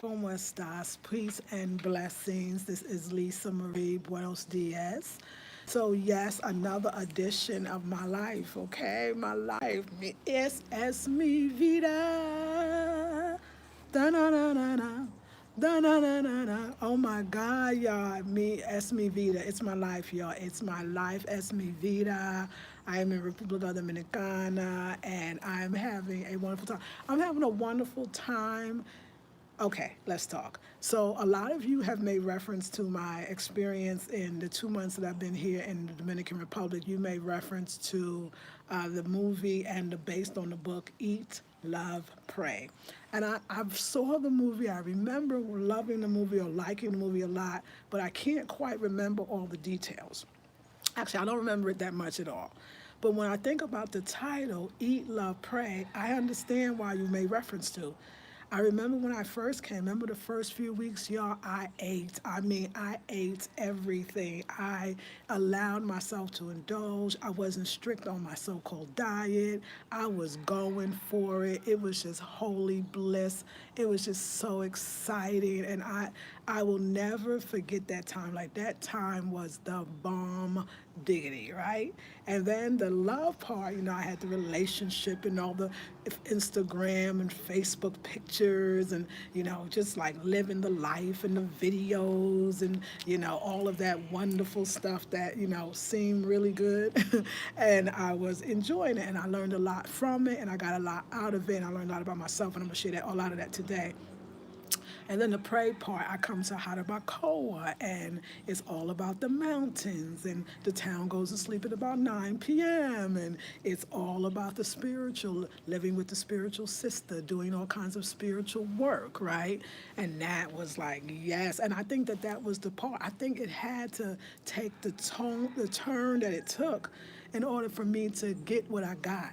¿Cómo estás? Peace and blessings. This is Lisa Marie Buenos Dias. So, yes, another edition of my life, okay? My life. Es mi vida. Da-na-na-na-na. Da-na-na-na-na. Oh my God, y'all. Es mi vida. It's my life, y'all. It's my life. Es mi vida. I am in República Dominicana and I'm having a wonderful time. I'm having a wonderful time. Okay, let's talk. So, a lot of you have made reference to my experience in the 2 months that I've been here in the Dominican Republic. You made reference to the movie and based on the book Eat, Love, Pray. And I saw the movie. I remember loving the movie or liking the movie a lot, but I can't quite remember all the details. Actually, I don't remember it that much at all. But when I think about the title, Eat, Love, Pray, I understand why you made reference to. I remember when I first came, remember the first few weeks, y'all, I ate. I mean, I ate everything. I allowed myself to indulge. I wasn't strict on my so called diet. I was going for it. It was just holy bliss. It was just so exciting. And I will never forget that time. Like, that time was the bomb diggity, right? And then the love part, I had the relationship and all the Instagram and Facebook pictures and, just like living the life and the videos and, all of that wonderful stuff that, seemed really good. And I was enjoying it and I learned a lot from it and I got a lot out of it. And I learned a lot about myself and I'm going to share a lot of that today. And then the pray part, I come to Harabacoa, and it's all about the mountains. And the town goes to sleep at about 9 p.m. And it's all about the spiritual, living with the spiritual sister, doing all kinds of spiritual work, right? And that was like, yes. And I think that that was the part. I think it had to take the turn that it took in order for me to get what I got.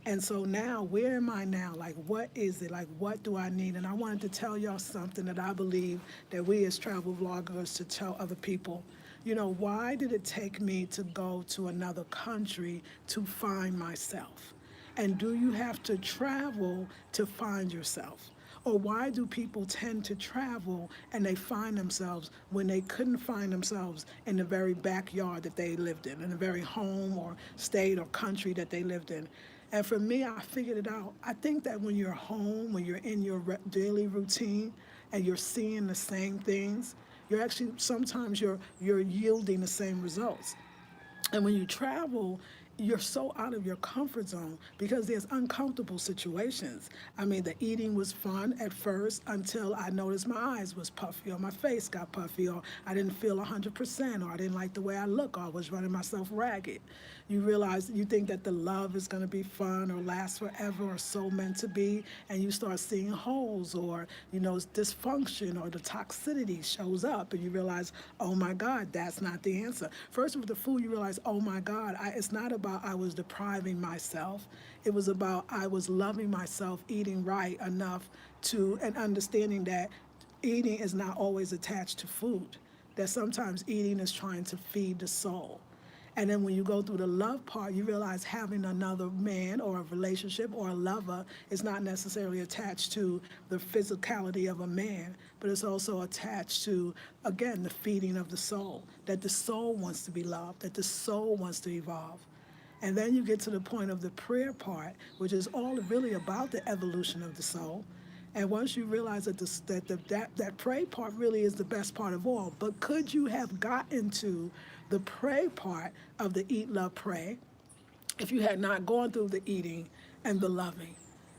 And so now, where am I now? Like, what is it? Like, what do I need? And I wanted to tell y'all something that I believe that we as travel vloggers to tell other people. Why did it take me to go to another country to find myself? And do you have to travel to find yourself? Or why do people tend to travel and they find themselves when they couldn't find themselves in the very backyard that they lived in the very home or state or country that they lived in? And for me, I figured it out. I think that when you're home, when you're in your daily routine and you're seeing the same things, you're actually sometimes you're yielding the same results. And when you travel, you're so out of your comfort zone because there's uncomfortable situations. I mean, the eating was fun at first until I noticed my eyes was puffy or my face got puffy or I didn't feel 100% or I didn't like the way I look or I was running myself ragged. You realize you think that the love is going to be fun or last forever or so meant to be, and you start seeing holes or, dysfunction or the toxicity shows up, and you realize, oh my God, that's not the answer. First, with the food, you realize, oh my God, it's not about I was depriving myself. It was about I was loving myself, eating right enough and understanding that eating is not always attached to food, that sometimes eating is trying to feed the soul. And then when you go through the love part, you realize having another man or a relationship or a lover is not necessarily attached to the physicality of a man, but it's also attached to, again, the feeding of the soul, that the soul wants to be loved, that the soul wants to evolve. And then you get to the point of the prayer part, which is all really about the evolution of the soul. And once you realize that pray part really is the best part of all, but could you have gotten to the pray part of the eat, love, pray if you had not gone through the eating and the loving?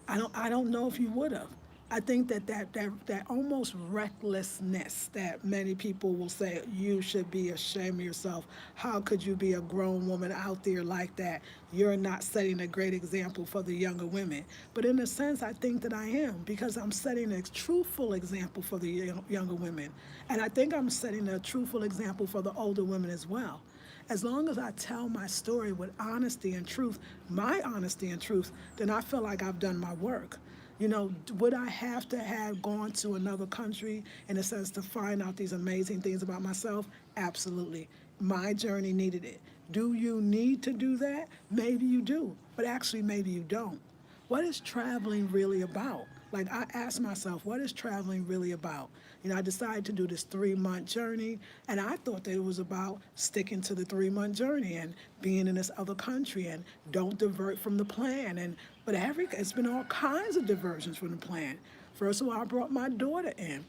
I don't know if you would have. I think that almost recklessness that many people will say you should be ashamed of yourself. How could you be a grown woman out there like that? You're not setting a great example for the younger women. But in a sense, I think that I am because I'm setting a truthful example for the younger women, and I think I'm setting a truthful example for the older women as well. As long as I tell my story with honesty and truth, my honesty and truth, then I feel like I've done my work. Would I have to have gone to another country in a sense to find out these amazing things about myself? Absolutely. My journey needed it. Do you need to do that? Maybe you do, but actually maybe you don't. What is traveling really about? Like I asked myself, what is traveling really about? I decided to do this 3-month journey, and I thought that it was about sticking to the 3-month journey and being in this other country and don't divert from the plan. And but it's been all kinds of diversions from the plan. First of all, I brought my daughter in.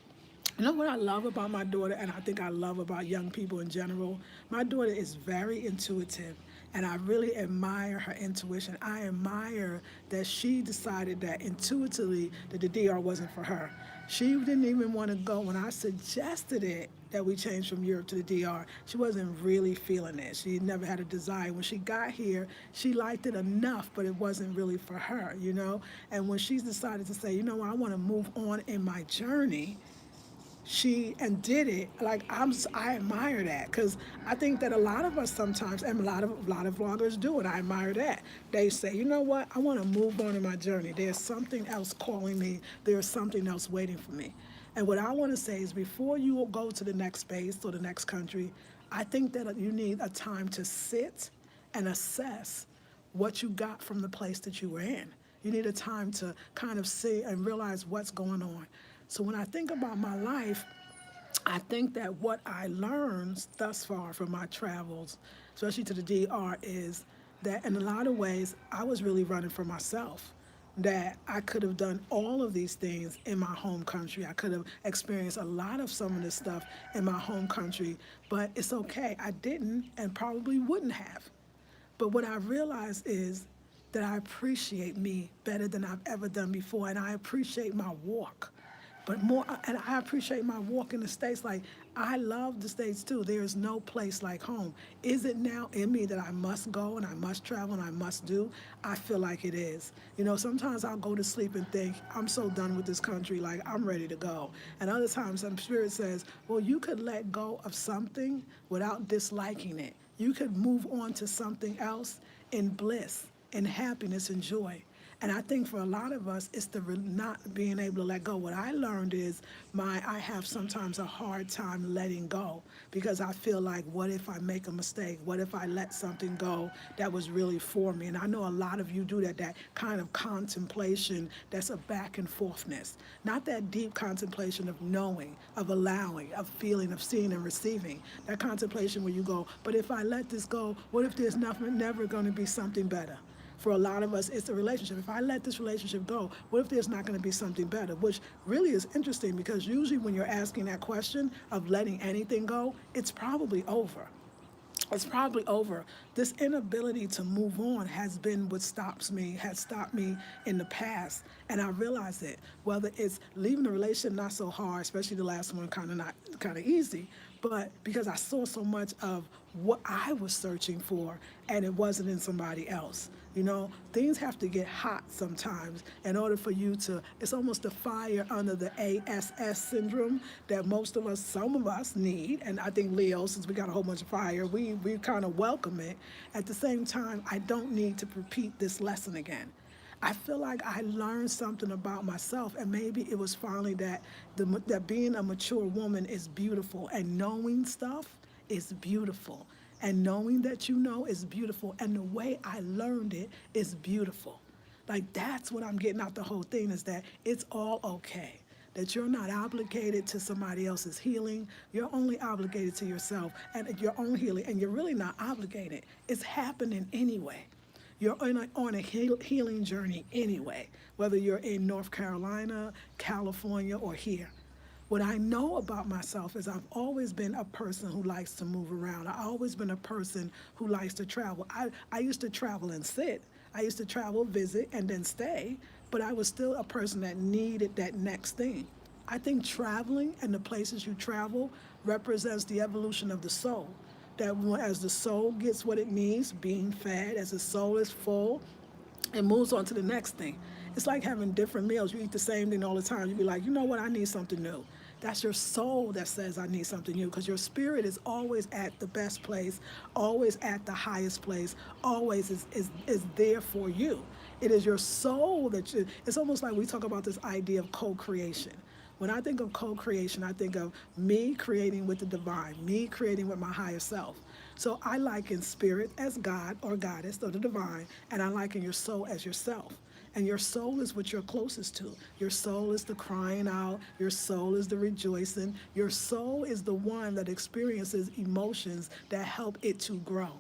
You know what I love about my daughter, and I think I love about young people in general? My daughter is very intuitive, and I really admire her intuition. I admire that she decided that intuitively that the DR wasn't for her. She didn't even want to go when I suggested it that we change from Europe to the DR. She wasn't really feeling it. She never had a desire. When she got here, she liked it enough, but it wasn't really for her. And when she's decided to say, I want to move on in my journey, she and did it. Like I admire that because I think that a lot of us sometimes, and a lot of vloggers do it. I admire that. They say, you know what, I want to move on in my journey. There's something else calling me. There's something else waiting for me. And what I want to say is, before you go to the next space or the next country, I think that you need a time to sit and assess what you got from the place that you were in. You need a time to kind of see and realize what's going on. So when I think about my life, I think that what I learned thus far from my travels, especially to the DR, is that in a lot of ways, I was really running for myself. That I could have done all of these things in my home country. I could have experienced a lot of some of this stuff in my home country, but it's okay. I didn't and probably wouldn't have. But what I realized is that I appreciate me better than I've ever done before, and I appreciate my walk. But more, and I appreciate my walk in the States. Like, I love the States too. There is no place like home. Is it now in me that I must go and I must travel and I must do? I feel like it is. Sometimes I'll go to sleep and think, I'm so done with this country, like I'm ready to go. And other times some spirit says, well, you could let go of something without disliking it. You could move on to something else in bliss, in happiness and joy. And I think for a lot of us, it's the not being able to let go. What I learned is I have sometimes a hard time letting go because I feel like, what if I make a mistake? What if I let something go that was really for me? And I know a lot of you do that kind of contemplation that's a back and forthness. Not that deep contemplation of knowing, of allowing, of feeling, of seeing and receiving. That contemplation where you go, but if I let this go, what if there's never going to be something better? For a lot of us, it's a relationship. If I let this relationship go, what if there's not going to be something better? Which really is interesting because usually when you're asking that question of letting anything go, it's probably over. It's probably over. This inability to move on has been what has stopped me in the past. And I realize it. Whether it's leaving the relationship not so hard, especially the last one kind of easy, but because I saw so much of what I was searching for and it wasn't in somebody else. Things have to get hot sometimes in order for you to, it's almost a fire under the ASS syndrome that some of us need. And I think Leo, since we got a whole bunch of fire, we kind of welcome it. At the same time, I don't need to repeat this lesson again. I feel like I learned something about myself, and maybe it was finally that being a mature woman is beautiful, and knowing stuff is beautiful. And knowing that is beautiful, and the way I learned it is beautiful. Like, that's what I'm getting out the whole thing, is that it's all okay. That you're not obligated to somebody else's healing. You're only obligated to yourself and your own healing, and you're really not obligated. It's happening anyway. You're on a healing journey anyway, whether you're in North Carolina, California, or here. What I know about myself is I've always been a person who likes to move around. I've always been a person who likes to travel. I used to travel and sit. I used to travel, visit, and then stay, but I was still a person that needed that next thing. I think traveling and the places you travel represents the evolution of the soul. That as the soul gets what it needs, being fed, as the soul is full, it moves on to the next thing. It's like having different meals. You eat the same thing all the time. You be like, you know what, I need something new. That's your soul that says, I need something new, because your spirit is always at the best place, always at the highest place, always is there for you. It is your soul it's almost like we talk about this idea of co-creation. When I think of co-creation, I think of me creating with the divine, me creating with my higher self. So I liken spirit as God or goddess or the divine, and I liken your soul as yourself. And your soul is what you're closest to. Your soul is the crying out. Your soul is the rejoicing. Your soul is the one that experiences emotions that help it to grow.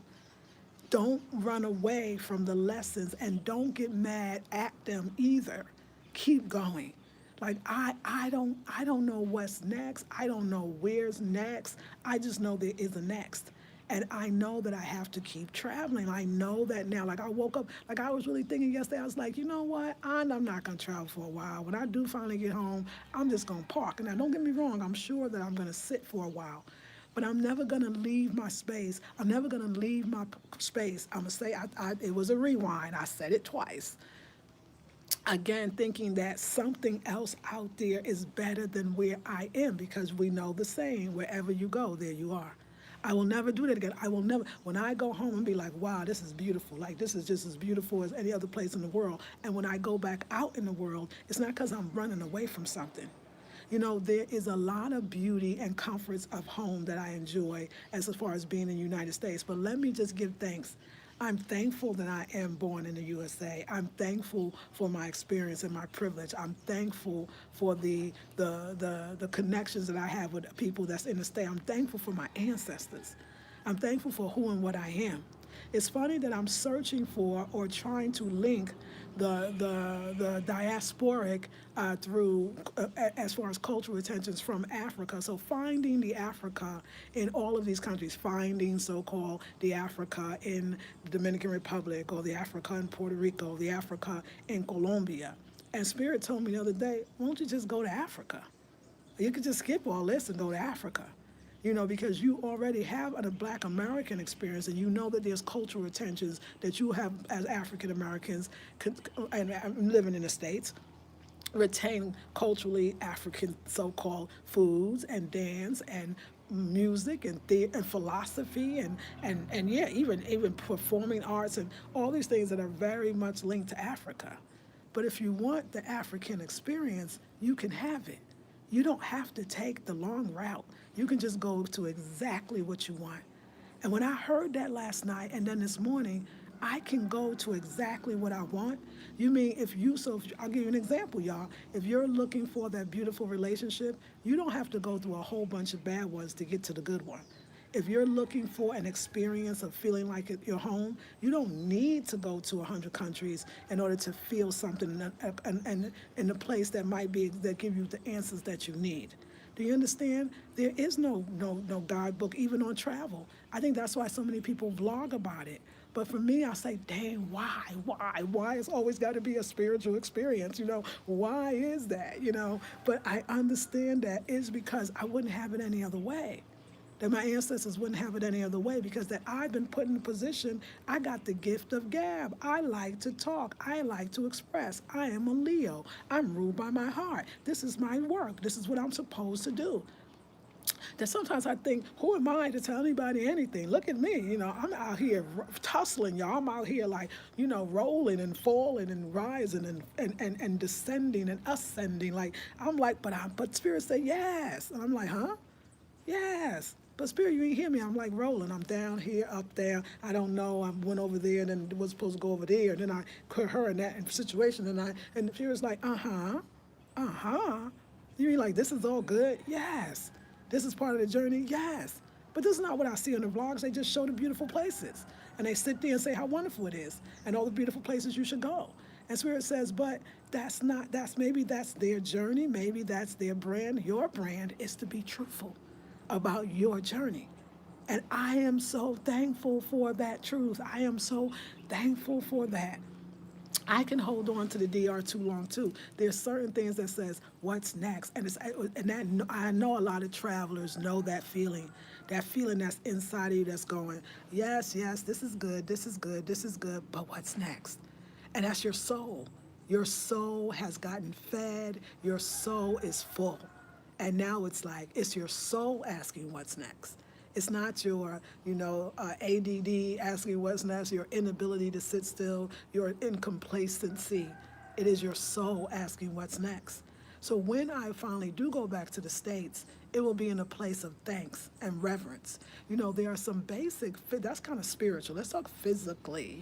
Don't run away from the lessons and don't get mad at them either. Keep going. Like I don't know what's next. I don't know where's next. I just know there is a next. And I know that I have to keep traveling. I know that now. Like I woke up, like I was really thinking yesterday, I was like, you know what? I'm not gonna travel for a while. When I do finally get home, I'm just gonna park. And now don't get me wrong, I'm sure that I'm gonna sit for a while. But I'm never gonna leave my space. I'm never gonna leave my space. I'm gonna say it was a rewind. I said it twice. Again, thinking that something else out there is better than where I am because we know the saying, wherever you go, there you are. I will never do that again. I will never, when I go home and be like, wow, this is beautiful. Like, this is just as beautiful as any other place in the world. And when I go back out in the world, it's not because I'm running away from something. You know, there is a lot of beauty and comforts of home that I enjoy as far as being in the United States. But let me just give thanks. I'm thankful that I am born in the USA. I'm thankful for my experience and my privilege. I'm thankful for the connections that I have with people that's in the state. I'm thankful for my ancestors. I'm thankful for who and what I am. It's funny that I'm searching for or trying to link the diasporic through as far as cultural intentions from Africa. So finding the Africa in all of these countries, finding so-called the Africa in the Dominican Republic or the Africa in Puerto Rico, the Africa in Colombia. And Spirit told me the other day, won't you just go to Africa? You could just skip all this and go to Africa, you know, because you already have a Black American experience and you know that there's cultural tensions that you have as African Americans and living in the States retain culturally African so-called foods and dance and music and philosophy and yeah, even performing arts and all these things that are very much linked to Africa. But if you want the African experience, you can have it. You don't have to take the long route. You can just go to exactly what you want. And when I heard that last night and then this morning, I can go to exactly what I want. You mean I'll give you an example, y'all. If you're looking for that beautiful relationship, you don't have to go through a whole bunch of bad ones to get to the good one. If you're looking for an experience of feeling like you're home, you don't need to go to 100 countries in order to feel something and in a place that might be that give you the answers that you need. Do you understand? There is no guidebook even on travel. I think that's why so many people vlog about it. But for me, I say, dang, why? It's always got to be a spiritual experience, you know? Why is that, you know? But I understand that is because I wouldn't have it any other way, that my ancestors wouldn't have it any other way because that I've been put in a position, I got the gift of gab. I like to talk. I like to express. I am a Leo. I'm ruled by my heart. This is my work. This is what I'm supposed to do. That sometimes I think, who am I to tell anybody anything? Look at me, you know, I'm out here tussling, y'all. I'm out here like, you know, rolling and falling and rising and descending and ascending. Like, I'm like, but Spirit said yes. And I'm like, huh? Yes. But Spirit, you ain't hear me. I'm like rolling. I'm down here, up there. I don't know. I went over there and then was supposed to go over there. And then I put her in that situation and the Spirit's like, uh-huh. Uh-huh. You mean like this is all good? Yes. This is part of the journey? Yes. But this is not what I see on the vlogs. They just show the beautiful places. And they sit there and say how wonderful it is and all the beautiful places you should go. And Spirit says, but maybe that's their journey. Maybe that's their brand. Your brand is to be truthful about your journey. And I am so thankful for that truth. I am so thankful for that. I can hold on to the DR too long too. There's certain things that says what's next, I know a lot of travelers know that feeling that's inside of you that's going, yes, yes, this is good, this is good, this is good, but what's next? And that's your soul. Your soul has gotten fed. Your soul is full. And now it's like, it's your soul asking what's next. It's not your, ADD asking what's next, your inability to sit still, your incomplacency. It is your soul asking what's next. So when I finally do go back to the States, it will be in a place of thanks and reverence. There are some basic, that's kind of spiritual. Let's talk physically.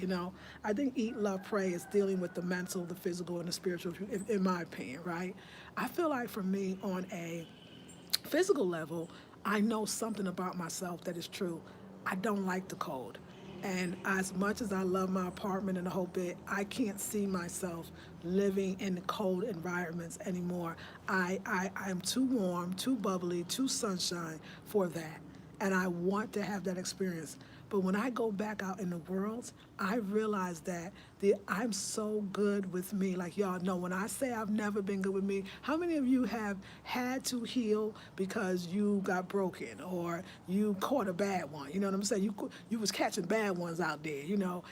I think Eat, Love, Pray is dealing with the mental, the physical, and the spiritual, in my opinion, right? I feel like for me, on a physical level, I know something about myself that is true. I don't like the cold. And as much as I love my apartment and the whole bit, I can't see myself living in the cold environments anymore. I'm too warm, too bubbly, too sunshine for that. And I want to have that experience. But when I go back out in the world, I realize that I'm so good with me. Like y'all know, when I say I've never been good with me, how many of you have had to heal because you got broken or you caught a bad one? You know what I'm saying? You was catching bad ones out there.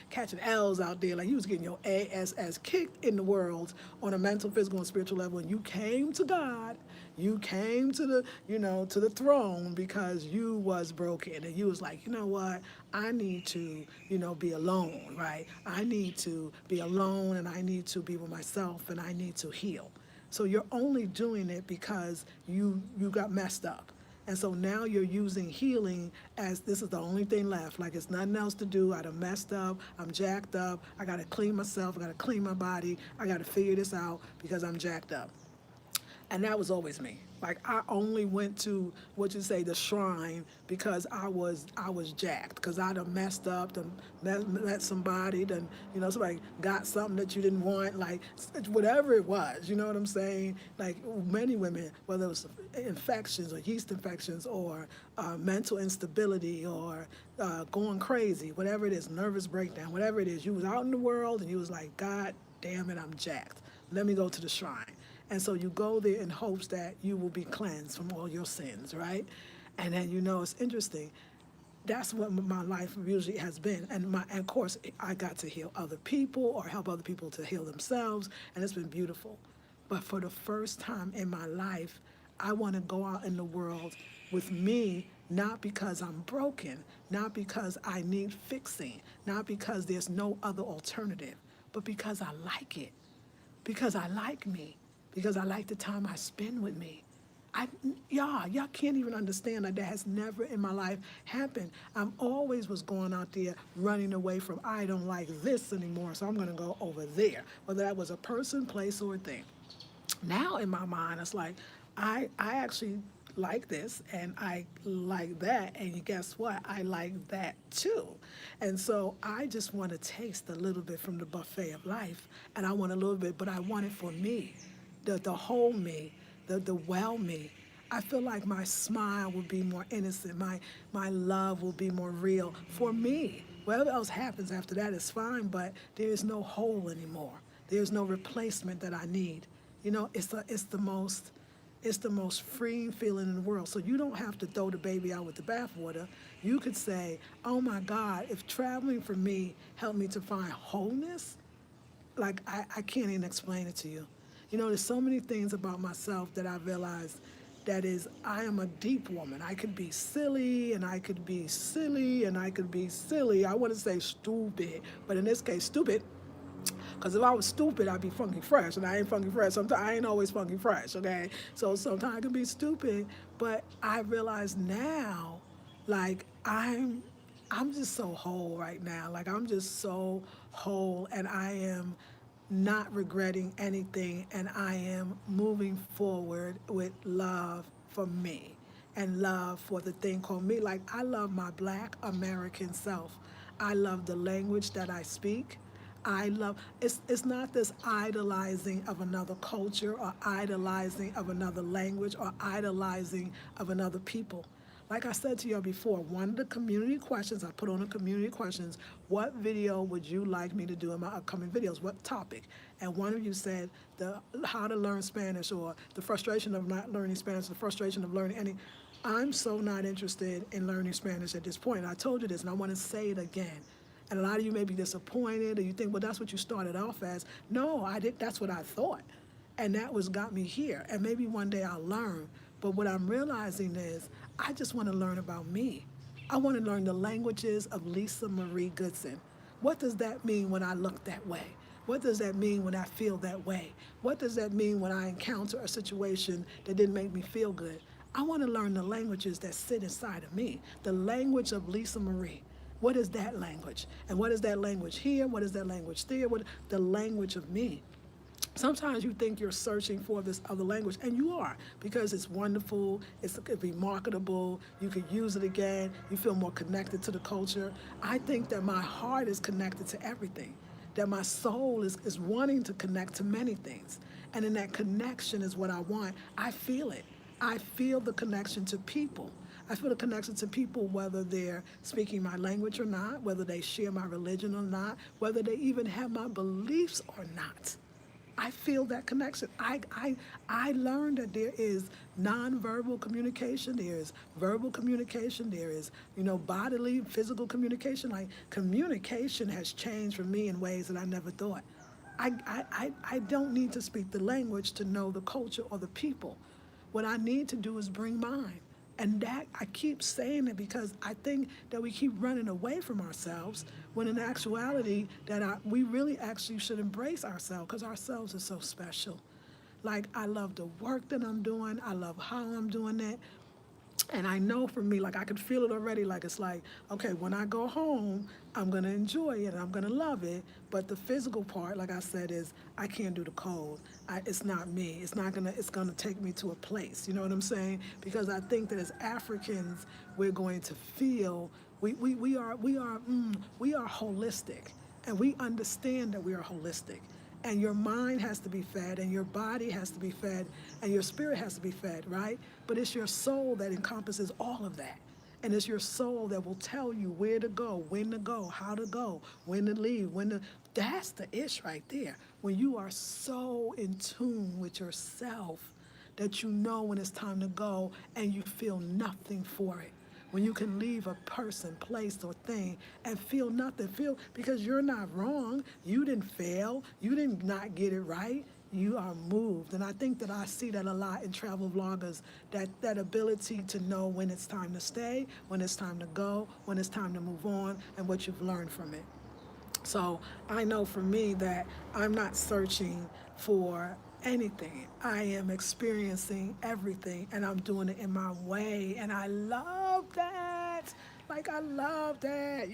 Catching L's out there. Like you was getting your ass kicked in the world on a mental, physical, and spiritual level, and you came to God. You came to the throne because you was broken, and you was like, you know what? I need to, be alone, right? I need to be alone, and I need to be with myself, and I need to heal. So you're only doing it because you got messed up. And so now you're using healing as this is the only thing left. Like it's nothing else to do. I done messed up. I'm jacked up. I got to clean myself. I got to clean my body. I got to figure this out because I'm jacked up. And that was always me. Like I only went to what you say the shrine because I was jacked because I done messed up, done met somebody, done somebody got something that you didn't want, like whatever it was. You know what I'm saying? Like many women, whether it was infections or yeast infections or mental instability or going crazy, whatever it is, nervous breakdown, whatever it is, you was out in the world and you was like, God damn it, I'm jacked. Let me go to the shrine. And so you go there in hopes that you will be cleansed from all your sins, right? And then it's interesting. That's what my life usually has been. And of course, I got to heal other people or help other people to heal themselves, and it's been beautiful. But for the first time in my life, I want to go out in the world with me, not because I'm broken, not because I need fixing, not because there's no other alternative, but because I like it, because I like me, because I like the time I spend with me. Y'all can't even understand that has never in my life happened. I'm always was going out there running away from, I don't like this anymore, so I'm going to go over there. Whether that was a person, place, or a thing. Now in my mind, it's like, I actually like this and I like that, and guess what? I like that too. And so I just want to taste a little bit from the buffet of life, and I want a little bit, but I want it for me, the whole me, the well me. I feel like my smile will be more innocent, my love will be more real for me. Whatever else happens after that is fine, but there is no hole anymore. There's no replacement that I need. It's the most freeing feeling in the world. So you don't have to throw the baby out with the bathwater. You could say, oh my God, if traveling for me helped me to find wholeness, like I can't even explain it to you. There's so many things about myself that I realized that is, I am a deep woman. I could be silly and I could be silly and I could be silly. I want to say stupid, but in this case, stupid. Because if I was stupid, I'd be funky fresh, and I ain't funky fresh. Sometimes I ain't always funky fresh, okay? So sometimes I can be stupid, but I realize now, like I'm just so whole right now. Like I'm just so whole, and I am not regretting anything, and I am moving forward with love for me and love for the thing called me. Like I love my Black American self. I love the language that I speak. I love it's not this idolizing of another culture or idolizing of another language or idolizing of another people. Like I said to you before, one of the community questions, I put on the community questions, what video would you like me to do in my upcoming videos? What topic? And one of you said the how to learn Spanish, or the frustration of not learning Spanish, the frustration of learning any. I'm so not interested in learning Spanish at this point. And I told you this, and I want to say it again. And a lot of you may be disappointed, or you think, well, that's what you started off as. No, I did. That's what I thought, and that was got me here. And maybe one day I'll learn. But what I'm realizing is, I just want to learn about me. I want to learn the languages of Lisa Marie Goodson. What does that mean when I look that way? What does that mean when I feel that way? What does that mean when I encounter a situation that didn't make me feel good? I want to learn the languages that sit inside of me, the language of Lisa Marie. What is that language? And what is that language here? What is that language there? What the language of me? Sometimes you think you're searching for this other language, and you are, because it's wonderful, it could be marketable, you could use it again, you feel more connected to the culture. I think that my heart is connected to everything, that my soul is wanting to connect to many things. And in that connection is what I want. I feel it. I feel the connection to people. I feel the connection to people, whether they're speaking my language or not, whether they share my religion or not, whether they even have my beliefs or not. I feel that connection. I learned that there is nonverbal communication, there is verbal communication, there is, bodily, physical communication. Like, communication has changed for me in ways that I never thought. I don't need to speak the language to know the culture or the people. What I need to do is bring mine. And that I keep saying it because I think that we keep running away from ourselves when in actuality that we really actually should embrace ourselves, because ourselves are so special. Like, I love the work that I'm doing. I love how I'm doing it. And I know for me, like, I could feel it already. Like, it's like, okay, when I go home, I'm going to enjoy it. I'm going to love it. But the physical part, like I said, is I can't do the cold. It's not me. It's going to take me to a place. You know what I'm saying? Because I think that as Africans, we're going to feel, we are holistic. And we understand that we are holistic. And your mind has to be fed, and your body has to be fed, and your spirit has to be fed, right? But it's your soul that encompasses all of that. And it's your soul that will tell you where to go, when to go, how to go, when to leave, That's the ish right there. When you are so in tune with yourself that you know when it's time to go and you feel nothing for it. When you can leave a person, place, or thing and feel nothing, because you're not wrong, you didn't fail, you didn't not get it right, you are moved. And I think that I see that a lot in travel vloggers, that ability to know when it's time to stay, when it's time to go, when it's time to move on, and what you've learned from it. So I know for me that I'm not searching for anything. I am experiencing everything, and I'm doing it in my way. And I love that. Like, I love that.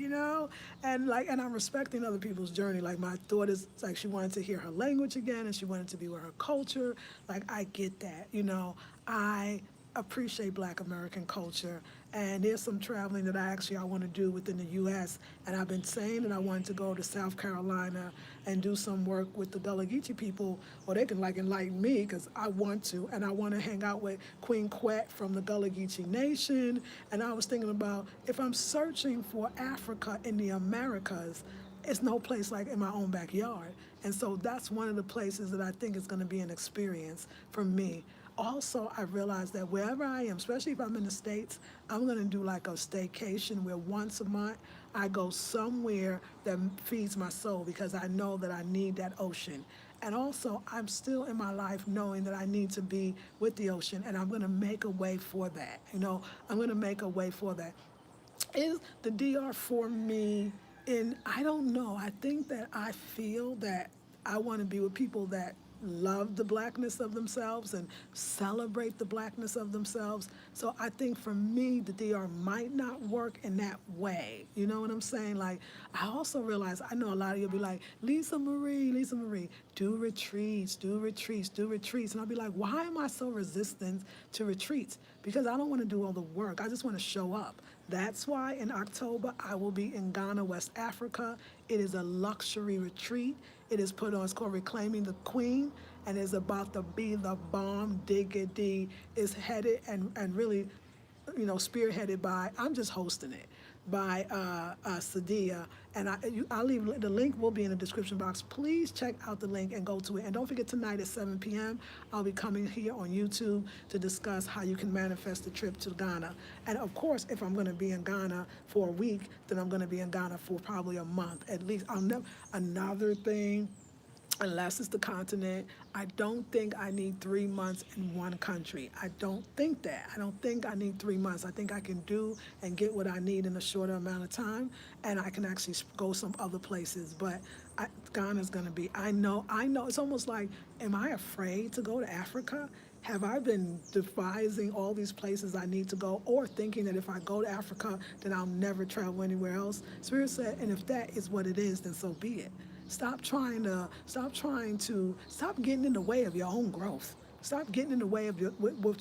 And I'm respecting other people's journey. Like, my daughter's like, she wanted to hear her language again, and she wanted to be with her culture. Like, I get that. I appreciate Black American culture, and there's some traveling that I want to do within the U.S. And I've been saying that I wanted to go to South Carolina and do some work with the Gullah Geechee people, or they can enlighten me, because I want to, and I want to hang out with Queen Quet from the Gullah Geechee Nation. And I was thinking about, if I'm searching for Africa in the Americas, it's no place like in my own backyard. And so that's one of the places that I think is going to be an experience for me. Also, I realized that wherever I am, especially if I'm in the States, I'm going to do like a staycation where once a month I go somewhere that feeds my soul, because I know that I need that ocean. And also, I'm still in my life knowing that I need to be with the ocean, and I'm going to make a way for that. I'm going to make a way for that. Is the DR for me? And I don't know. I think that I feel that I want to be with people that love the blackness of themselves and celebrate the blackness of themselves. So I think for me, the DR might not work in that way. You know what I'm saying? Like, I also realize, I know a lot of you will be like, Lisa Marie, do retreats, do retreats, do retreats. And I'll be like, why am I so resistant to retreats? Because I don't want to do all the work. I just want to show up. That's why in October, I will be in Ghana, West Africa. It is a luxury retreat. It is put on, it's called Reclaiming the Queen, and it's about to be the bomb diggity. It's headed and really, spearheaded by, I'm just hosting it, by Sadia. And I'll leave, the link will be in the description box. Please check out the link and go to it. And don't forget, tonight at 7 p.m., I'll be coming here on YouTube to discuss how you can manifest a trip to Ghana. And of course, if I'm going to be in Ghana for a week, then I'm going to be in Ghana for probably a month at least. Another thing unless it's the continent. I don't think I need 3 months in one country. I don't think that. I don't think I need 3 months. I think I can do and get what I need in a shorter amount of time, and I can actually go some other places. But Ghana's going to be. I know. It's almost like, am I afraid to go to Africa? Have I been devising all these places I need to go, or thinking that if I go to Africa, then I'll never travel anywhere else? Spirit said, and if that is what it is, then so be it. Stop getting in the way of your own growth. Stop getting in the way of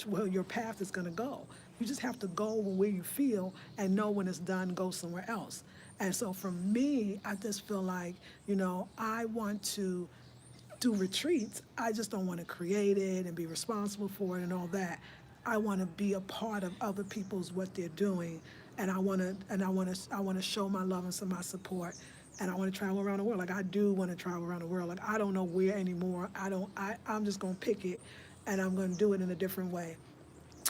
where your path is going to go. You just have to go where you feel and know when it's done, go somewhere else. And so for me, I just feel like, I want to do retreats. I just don't want to create it and be responsible for it and all that. I want to be a part of other people's what they're doing, and I want to show my love and some my support, and I want to travel around the world. Like I do want to travel around the world. Like I don't know where anymore. I don't. I'm just gonna pick it, and I'm gonna do it in a different way.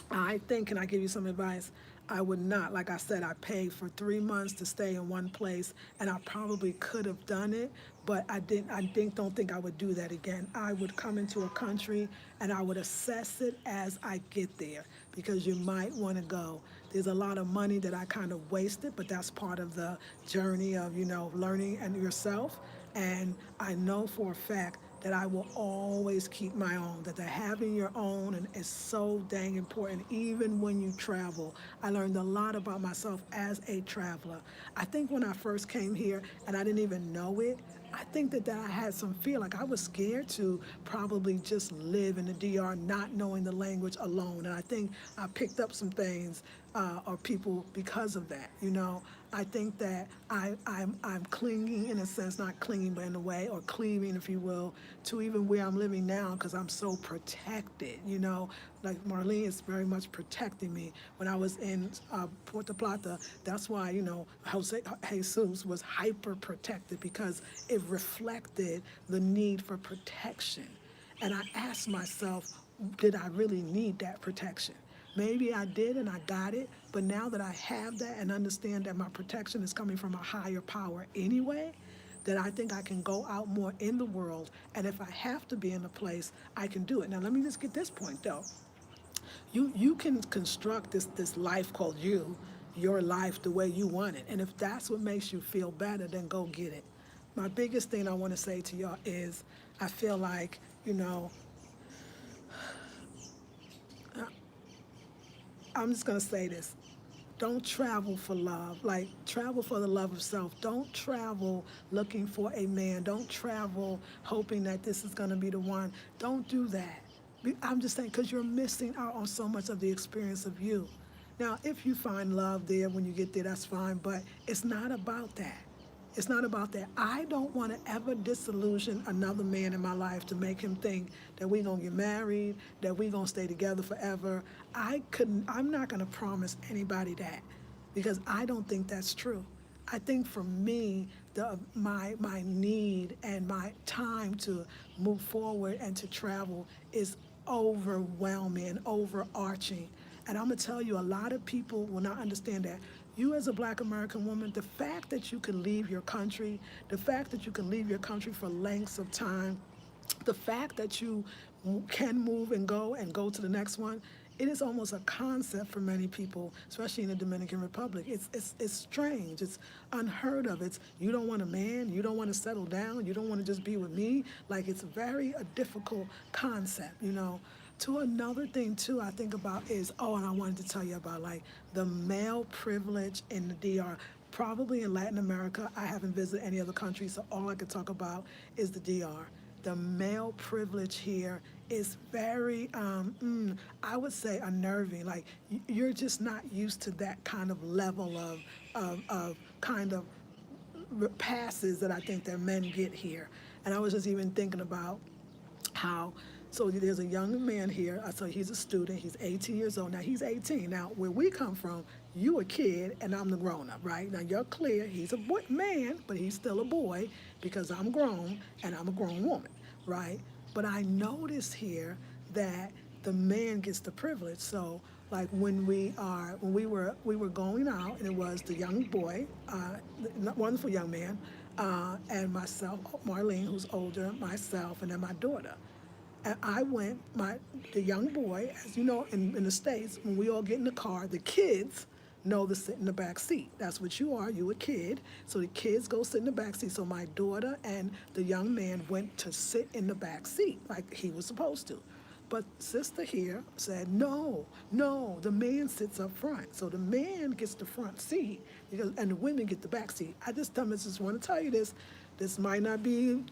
I think, can I give you some advice? I would not. Like I said, I paid for 3 months to stay in one place, and I probably could have done it, but I didn't. Don't think I would do that again. I would come into a country and I would assess it as I get there, because you might want to go. There's a lot of money that I kind of wasted, but that's part of the journey of, learning and yourself. And I know for a fact that I will always keep my own, that the having your own and is so dang important, even when you travel. I learned a lot about myself as a traveler. I think when I first came here and I didn't even know it, I think that I had some fear. Like I was scared to probably just live in the DR not knowing the language alone. And I think I picked up some things or people because of that. I think that I'm clinging in a sense, not clinging, but in a way, or cleaving, if you will, to even where I'm living now, because I'm so protected. Like Marlene is very much protecting me. When I was in Puerto Plata, that's why Jose Jesus was hyper protected, because it reflected the need for protection. And I asked myself, did I really need that protection? Maybe I did and I got it, but now that I have that and understand that my protection is coming from a higher power anyway, that I think I can go out more in the world, and if I have to be in a place, I can do it. Now let me just get this point though. You can construct this life called your life the way you want it. And if that's what makes you feel better, then go get it. My biggest thing I want to say to y'all is I feel like, I'm just going to say this. Don't travel for love. Like, travel for the love of self. Don't travel looking for a man. Don't travel hoping that this is going to be the one. Don't do that. I'm just saying, because you're missing out on so much of the experience of you. Now, if you find love there when you get there, that's fine, but it's not about that. It's not about that. I don't want to ever disillusion another man in my life to make him think that we're going to get married, that we're going to stay together forever. I'm not going to promise anybody that, because I don't think that's true. I think for me, my need and my time to move forward and to travel is overwhelming and overarching. And I'm gonna tell you, a lot of people will not understand that. You as a Black American woman, the fact that you can leave your country, the fact that you can leave your country for lengths of time, the fact that you can move and go to the next one, it is almost a concept for many people, especially in the Dominican Republic. It's strange. It's unheard of. It's, you don't want a man, you don't want to settle down, you don't want to just be with me. Like, it's very a difficult concept. To another thing too, I think about is, and I wanted to tell you about like the male privilege in the DR. Probably in Latin America, I haven't visited any other countries, so all I could talk about is the DR. The male privilege here is very, I would say, unnerving. Like, you're just not used to that kind of level of kind of passes that I think that men get here. And I was just even thinking about how, so there's a young man here. So he's a student. He's 18 years old. Now he's 18. Now where we come from, you a kid and I'm the grown up, right? Now you're clear. He's a boy, man, but he's still a boy because I'm grown and I'm a grown woman, right? But I notice here that the man gets the privilege. So like when we were going out, and it was the young boy, wonderful young man. and myself, Marlene, who's older, myself, and then my daughter. And I went, the young boy, as you know, in the States, when we all get in the car, the kids know to sit in the back seat. That's what you are. You a kid. So the kids go sit in the back seat. So my daughter and the young man went to sit in the back seat like he was supposed to. But sister here said, no, no, the man sits up front. So the man gets the front seat because, and the women get the back seat. I just want to tell you this. This might not be,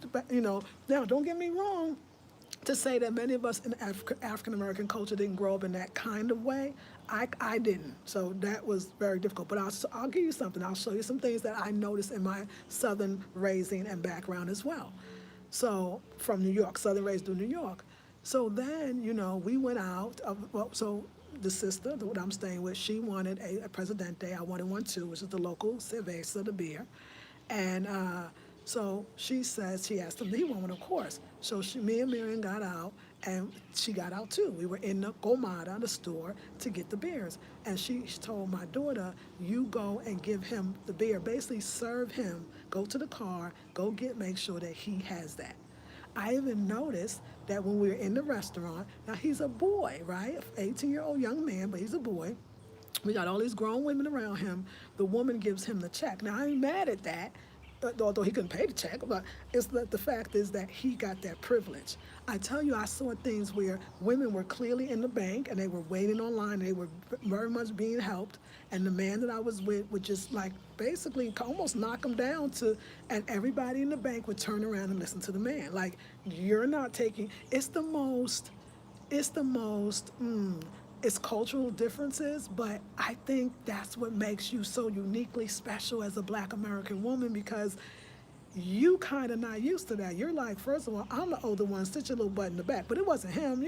now don't get me wrong to say that many of us in African American culture didn't grow up in that kind of way. I didn't. So that was very difficult. But I'll give you something. I'll show you some things that I noticed in my Southern raising and background as well. So from New York, Southern raised through New York. So then, we went out. So the sister that I'm staying with, she wanted a Presidente. I wanted one too, which is the local cerveza, the beer. And so she asked him, he wanted, of course. So me and Miriam got out, and she got out too. We were in the Gomada, the store, to get the beers. And she told my daughter, you go and give him the beer. Basically serve him, go to the car, make sure that he has that. I even noticed that when we were in the restaurant, now he's a boy, right? 18-year-old young man, but he's a boy. We got all these grown women around him. The woman gives him the check. Now, I ain't mad at that, although he couldn't pay the check, but the fact is that he got that privilege. I tell you, I saw things where women were clearly in the bank and they were waiting online. They were very much being helped. And the man that I was with would just like basically almost knock him down and everybody in the bank would turn around and listen to the man. Like, you're not taking, it's the most, it's cultural differences, but I think that's what makes you so uniquely special as a Black American woman because you kind of not used to that. You're like, first of all, I'm the older one, sit your little butt in the back. But it wasn't him.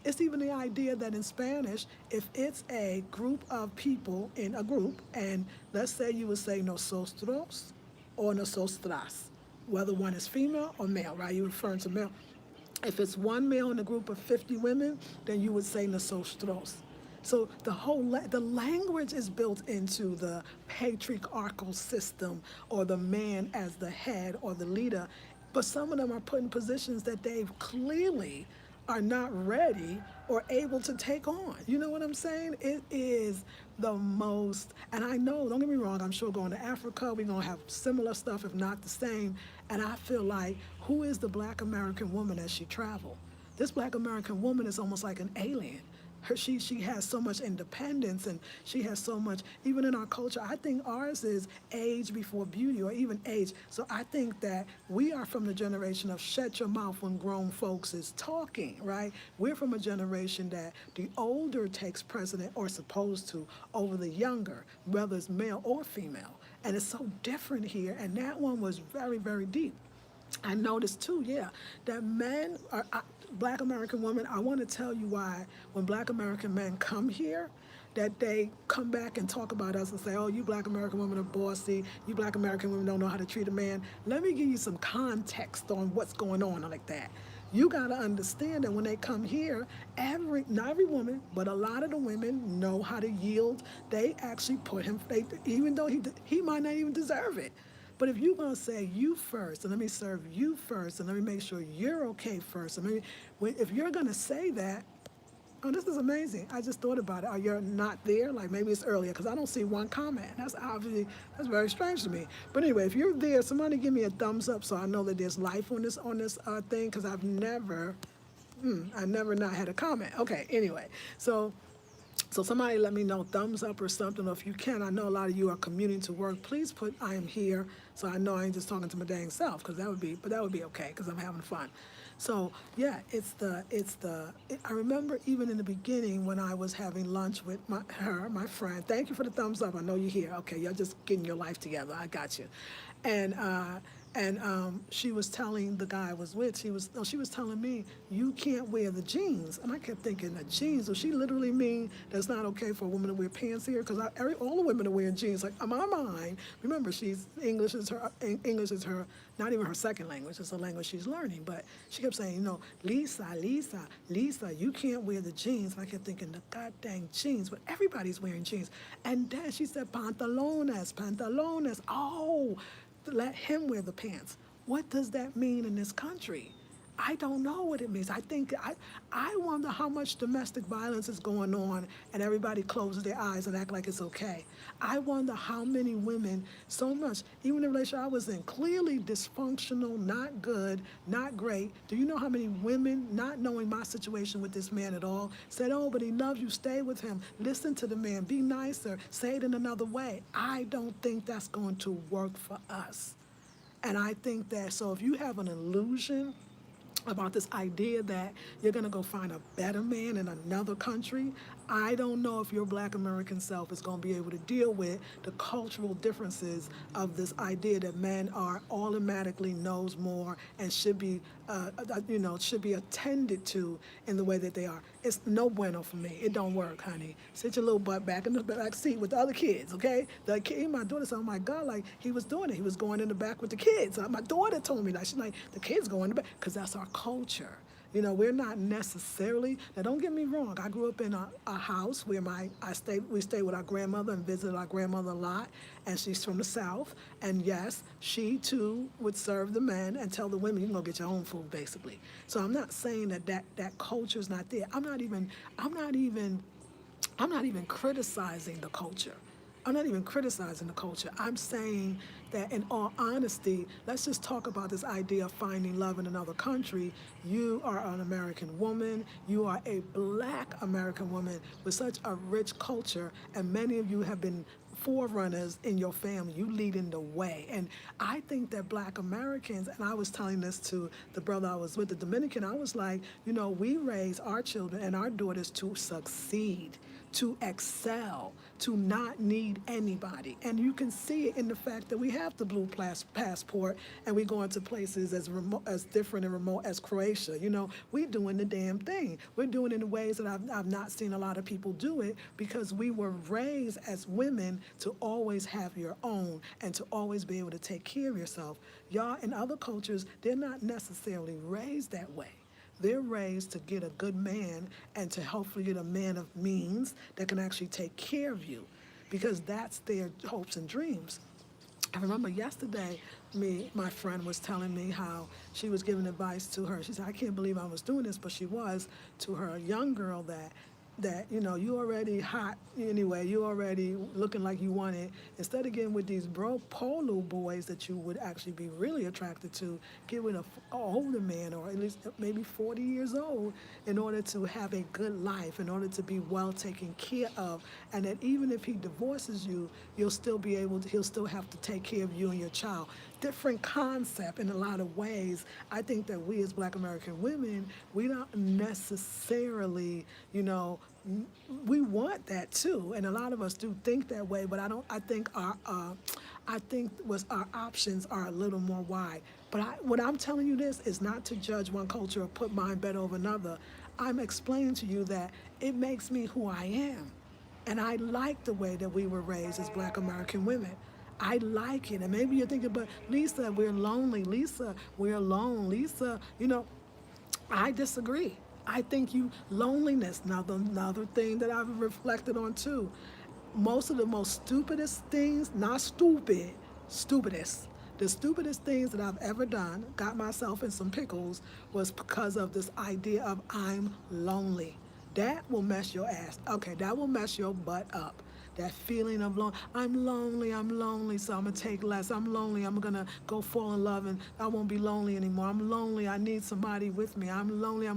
It's even the idea that in Spanish, if it's a group of people in a group, and let's say you would say nosotros or nosotras, whether one is female or male, right? You're referring to male. If it's one male in a group of 50 women, then you would say nosotros. So the language is built into the patriarchal system or the man as the head or the leader. But some of them are put in positions that they clearly are not ready or able to take on. You know what I'm saying? It is the most, and I know, don't get me wrong, I'm sure going to Africa, we're going to have similar stuff, if not the same. And I feel like, who is the Black American woman as she traveled? This Black American woman is almost like an alien. She has so much independence and she has so much, even in our culture, I think ours is age before beauty or even age. So I think that we are from the generation of shut your mouth when grown folks is talking, right? We're from a generation that the older takes precedent or supposed to over the younger, whether it's male or female. And it's so different here. And that one was very, very deep. I noticed too, yeah, that men are, Black American women, I want to tell you why when Black American men come here, that they come back and talk about us and say, oh, you Black American women are bossy, you Black American women don't know how to treat a man. Let me give you some context on what's going on like that. You got to understand that when they come here, not every woman, but a lot of the women know how to yield. They actually put him, even though he might not even deserve it. But if you're going to say you first, and let me serve you first, and let me make sure you're okay first, and if you're going to say that, oh, this is amazing. I just thought about it. Are you not there? Like maybe it's earlier, because I don't see one comment. That's very strange to me. But anyway, if you're there, somebody give me a thumbs up so I know that there's life on this thing, because I never not had a comment. Okay, anyway, so somebody let me know, thumbs up or something, or if you can, I know a lot of you are commuting to work, please put I am here so I know I ain't just talking to my dang self, because that would be okay, because I'm having fun. So yeah, I remember even in the beginning when I was having lunch with my friend, thank you for the thumbs up, I know you're here, okay, you're just getting your life together, I got you. And she was telling the guy I was with, she was telling me, you can't wear the jeans. And I kept thinking, the jeans, does she literally mean that's not okay for a woman to wear pants here? Because all the women are wearing jeans. Like, in my mind, remember, English is her, not even her second language, it's a language she's learning. But she kept saying, Lisa, you can't wear the jeans. And I kept thinking, the god dang jeans, but everybody's wearing jeans. And then she said, pantalones. Oh, let him wear the pants. What does that mean in this country? I don't know what it means. I wonder how much domestic violence is going on and everybody closes their eyes and act like it's okay. I wonder how many women, so much, even the relationship I was in, clearly dysfunctional, not good, not great. Do you know how many women, not knowing my situation with this man at all, said, oh, but he loves you, stay with him, listen to the man, be nicer, say it in another way. I don't think that's going to work for us. And I think that, so if you have an illusion about this idea that you're going to go find a better man in another country, I don't know if your black American self is going to be able to deal with the cultural differences of this idea that men are automatically knows more and should be, should be attended to in the way that they are. It's no bueno for me. It don't work, honey. Sit your little butt back in the back seat with the other kids, okay? The kid, my daughter said, oh my God, like he was doing it. He was going in the back with the kids. My daughter told me that. She's like, the kids go in the back, because that's our culture. You know, we're not necessarily, now don't get me wrong, I grew up in a house where we stayed with our grandmother and visited our grandmother a lot, and she's from the South, and yes, she too would serve the men and tell the women, you can go get your own food, basically. So I'm not saying that culture is not there. I'm not even criticizing the culture. I'm not even criticizing the culture. I'm saying that in all honesty, let's just talk about this idea of finding love in another country. You are an American woman. You are a black American woman with such a rich culture, and many of you have been forerunners in your family. You leading the way. And I think that black Americans, and I was telling this to the brother I was with, the Dominican, I was like, we raise our children and our daughters to succeed, to excel, to not need anybody. And you can see it in the fact that we have the blue passport and we go into places as remote, as different and remote as Croatia. We're doing the damn thing. We're doing it in ways that I've not seen a lot of people do it, because we were raised as women to always have your own and to always be able to take care of yourself. Y'all, in other cultures, they're not necessarily raised that way. They're raised to get a good man and to hopefully get a man of means that can actually take care of you, because that's their hopes and dreams. I remember yesterday, my friend was telling me how she was giving advice to her. She said, I can't believe I was doing this, but she was, to her young girl, that you already hot anyway, you already looking like you want it. Instead of getting with these broke polo boys that you would actually be really attracted to, get with a older man, or at least maybe 40 years old, in order to have a good life, in order to be well taken care of. And that even if he divorces you, he'll still have to take care of you and your child. Different concept in a lot of ways. I think that we as black American women, we don't necessarily, we want that too, and a lot of us do think that way. But I think our options are a little more wide. But what I'm telling you this is not to judge one culture or put mine better over another. I'm explaining to you that it makes me who I am, and I like the way that we were raised as black American women. I like it. And maybe you're thinking, but Lisa, we're lonely. Lisa, we're alone. Lisa, I disagree. I think loneliness. Now, another thing that I've reflected on too, most of the most stupidest things, not stupid, stupidest, the stupidest things that I've ever done, got myself in some pickles, was because of this idea of I'm lonely. That will mess your ass. Okay, that will mess your butt up. That feeling of I'm lonely, so I'm gonna take less. I'm lonely, I'm gonna go fall in love and I won't be lonely anymore. I'm lonely, I need somebody with me. I'm lonely,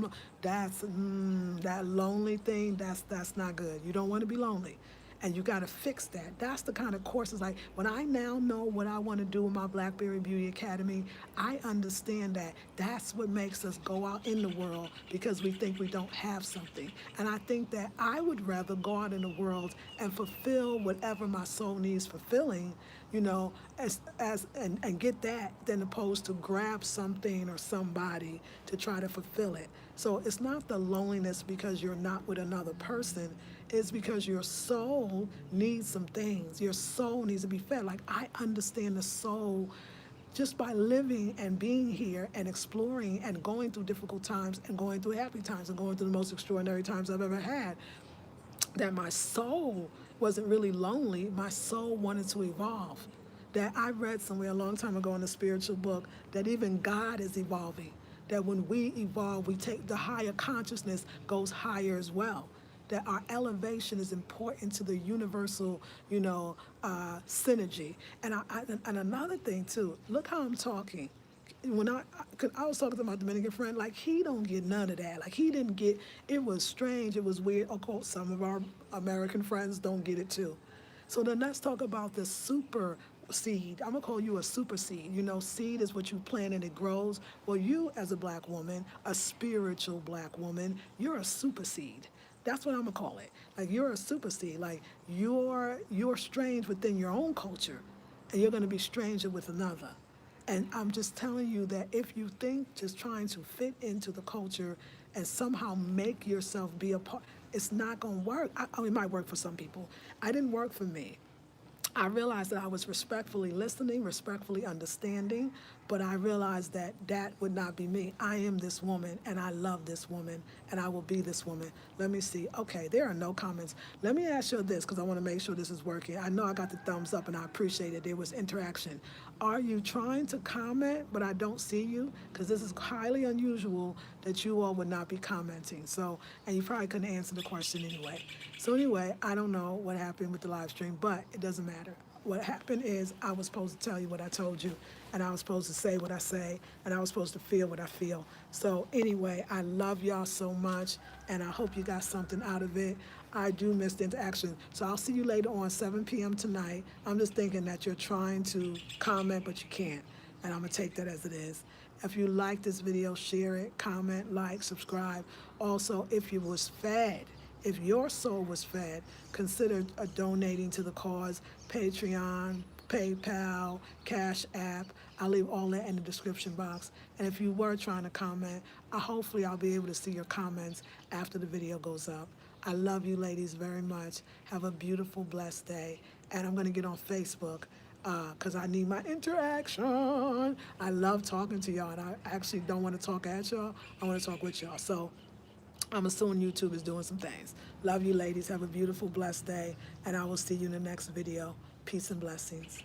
that's, that lonely thing, that's not good. You don't wanna be lonely. And you gotta fix that. That's the kind of courses, like when I now know what I wanna do in my Blackberry Beauty Academy, I understand that that's what makes us go out in the world, because we think we don't have something. And I think that I would rather go out in the world and fulfill whatever my soul needs fulfilling, and get that, than opposed to grab something or somebody to try to fulfill it. So it's not the loneliness because you're not with another person. It's because your soul needs some things. Your soul needs to be fed. Like, I understand the soul just by living and being here and exploring and going through difficult times and going through happy times and going through the most extraordinary times I've ever had, that my soul wasn't really lonely. My soul wanted to evolve. that I read somewhere a long time ago in a spiritual book that even God is evolving. That when we evolve, we take the higher consciousness goes higher as well. That our elevation is important to the universal, synergy. And another thing too. Look how I'm talking when cause I was talking to my Dominican friend, like he don't get none of that. Like he didn't get. It was strange. It was weird. Of course, some of our American friends don't get it too. So then let's talk about the super seed. I'm gonna call you a super seed. Seed is what you plant and it grows. Well, you as a black woman, a spiritual black woman, you're a super seed. That's what I'm gonna call it. Like you're a super seed. Like you're strange within your own culture, and you're gonna be stranger with another. And I'm just telling you that if you think just trying to fit into the culture and somehow make yourself be a part, it's not going to work. It might work for some people. It didn't work for me. I realized that I was respectfully listening, respectfully understanding, but I realized that that would not be me. I am this woman, and I love this woman, and I will be this woman. Let me see. Okay, there are no comments. Let me ask you this, because I want to make sure this is working. I know I got the thumbs up, and I appreciate it. There was interaction. Are you trying to comment, but I don't see you? Because this is highly unusual that you all would not be commenting. So, and you probably couldn't answer the question anyway. So anyway, I don't know what happened with the live stream, but it doesn't matter. What happened is I was supposed to tell you what I told you, and I was supposed to say what I say, and I was supposed to feel what I feel. So anyway, I love y'all so much, and I hope you got something out of it. I do miss the interaction. So I'll see you later on 7 p.m. tonight. I'm just thinking that you're trying to comment, but you can't, and I'm going to take that as it is. If you like this video, share it, comment, like, subscribe. Also, if you was fed, if your soul was fed, consider donating to the cause, Patreon, PayPal, Cash App. I'll leave all that in the description box. And if you were trying to comment, hopefully I'll be able to see your comments after the video goes up. I love you ladies very much. Have a beautiful, blessed day. And I'm going to get on Facebook because I need my interaction. I love talking to y'all, and I actually don't want to talk at y'all. I want to talk with y'all. So I'm assuming YouTube is doing some things. Love you, ladies. Have a beautiful, blessed day, and I will see you in the next video. Peace and blessings.